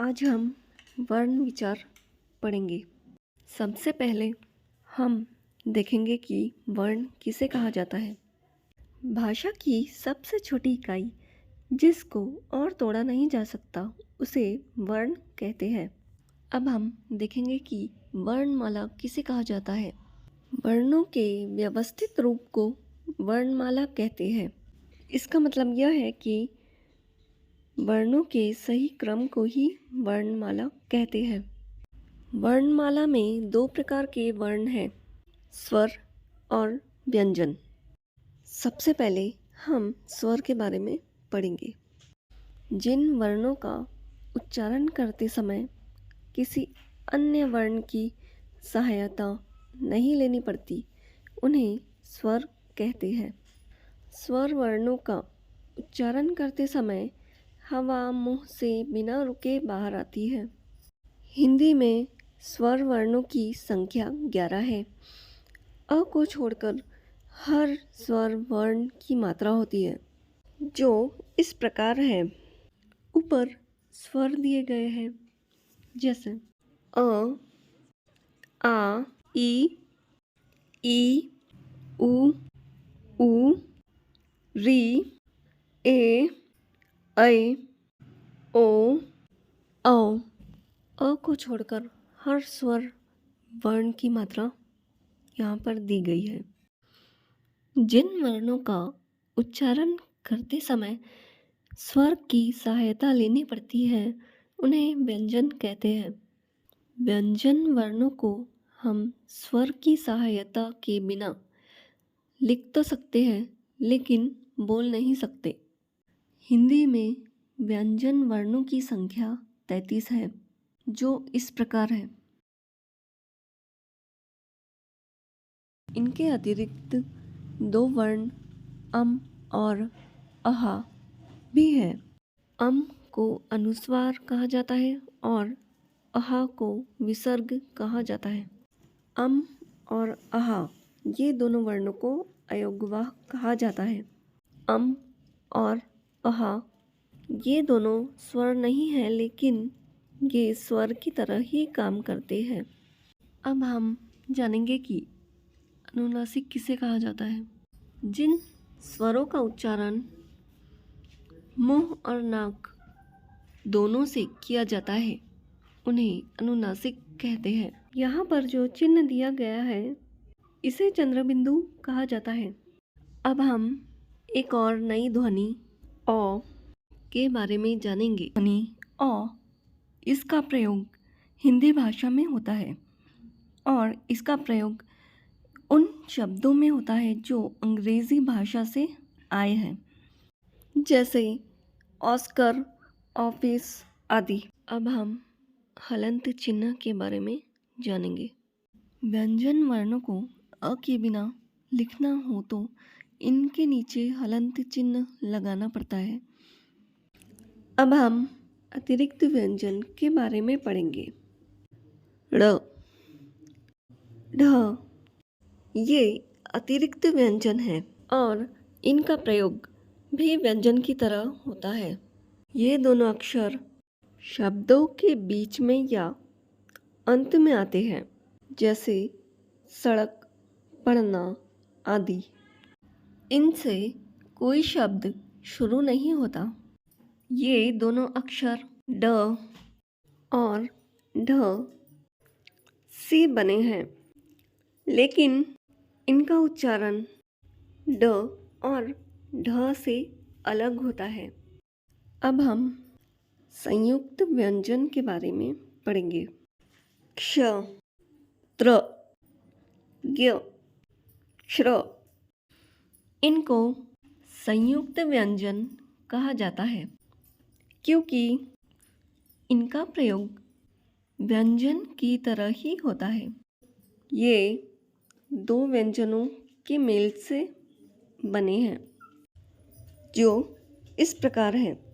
आज हम वर्ण विचार पढ़ेंगे। सबसे पहले हम देखेंगे कि वर्ण किसे कहा जाता है। भाषा की सबसे छोटी इकाई जिसको और तोड़ा नहीं जा सकता उसे वर्ण कहते हैं। अब हम देखेंगे कि वर्णमाला किसे कहा जाता है। वर्णों के व्यवस्थित रूप को वर्णमाला कहते हैं। इसका मतलब यह है कि वर्णों के सही क्रम को ही वर्णमाला कहते हैं। वर्णमाला में दो प्रकार के वर्ण हैं, स्वर और व्यंजन। सबसे पहले हम स्वर के बारे में पढ़ेंगे। जिन वर्णों का उच्चारण करते समय किसी अन्य वर्ण की सहायता नहीं लेनी पड़ती, उन्हें स्वर कहते हैं। स्वर वर्णों का उच्चारण करते समय हवा मुंह से बिना रुके बाहर आती है। हिंदी में स्वर वर्णों की संख्या 11 है। अ को छोड़कर हर स्वर वर्ण की मात्रा होती है, जो इस प्रकार है। ऊपर स्वर दिए गए हैं, जैसे अ, आ, ई, उ, री, ए, ऐ, ओ, औ। अ को छोड़कर हर स्वर वर्ण की मात्रा यहाँ पर दी गई है। जिन वर्णों का उच्चारण करते समय स्वर की सहायता लेनी पड़ती है, उन्हें व्यंजन कहते हैं। व्यंजन वर्णों को हम स्वर की सहायता के बिना लिख तो सकते हैं, लेकिन बोल नहीं सकते। हिंदी में व्यंजन वर्णों की संख्या 33 है, जो इस प्रकार है। इनके अतिरिक्त दो वर्ण अम और अहा भी है। अम को अनुस्वार कहा जाता है और अहा को विसर्ग कहा जाता है। अम और अहा ये दोनों वर्णों को अयोगवाह कहा जाता है। अम और अहा ये दोनों स्वर नहीं हैं, लेकिन ये स्वर की तरह ही काम करते हैं। अब हम जानेंगे कि अनुनासिक किसे कहा जाता है। जिन स्वरों का उच्चारण मुंह और नाक दोनों से किया जाता है, उन्हें अनुनासिक कहते हैं। यहाँ पर जो चिन्ह दिया गया है, इसे चंद्रबिंदु कहा जाता है। अब हम एक और नई ध्वनि अ के बारे में जानेंगे। ध्वनि अ, इसका प्रयोग हिंदी भाषा में होता है और इसका प्रयोग उन शब्दों में होता है जो अंग्रेजी भाषा से आए हैं, जैसे ऑस्कर, ऑफिस आदि। अब हम हलंत चिन्ह के बारे में जानेंगे। व्यंजन वर्णों को अ के बिना लिखना हो तो इनके नीचे हलंत चिन्ह लगाना पड़ता है। अब हम अतिरिक्त व्यंजन के बारे में पढ़ेंगे। ड़, ढ ये अतिरिक्त व्यंजन है और इनका प्रयोग भी व्यंजन की तरह होता है। ये दोनों अक्षर शब्दों के बीच में या अंत में आते हैं, जैसे सड़क, पढ़ना आदि। इनसे कोई शब्द शुरू नहीं होता। ये दोनों अक्षर ड और ढ से बने हैं, लेकिन इनका उच्चारण ड और ढ से अलग होता है। अब हम संयुक्त व्यंजन के बारे में पढ़ेंगे। क्ष, त्र, ज्ञ, श्र इनको संयुक्त व्यंजन कहा जाता है, क्योंकि इनका प्रयोग व्यंजन की तरह ही होता है। ये दो व्यंजनों के मेल से बने हैं, जो इस प्रकार हैं।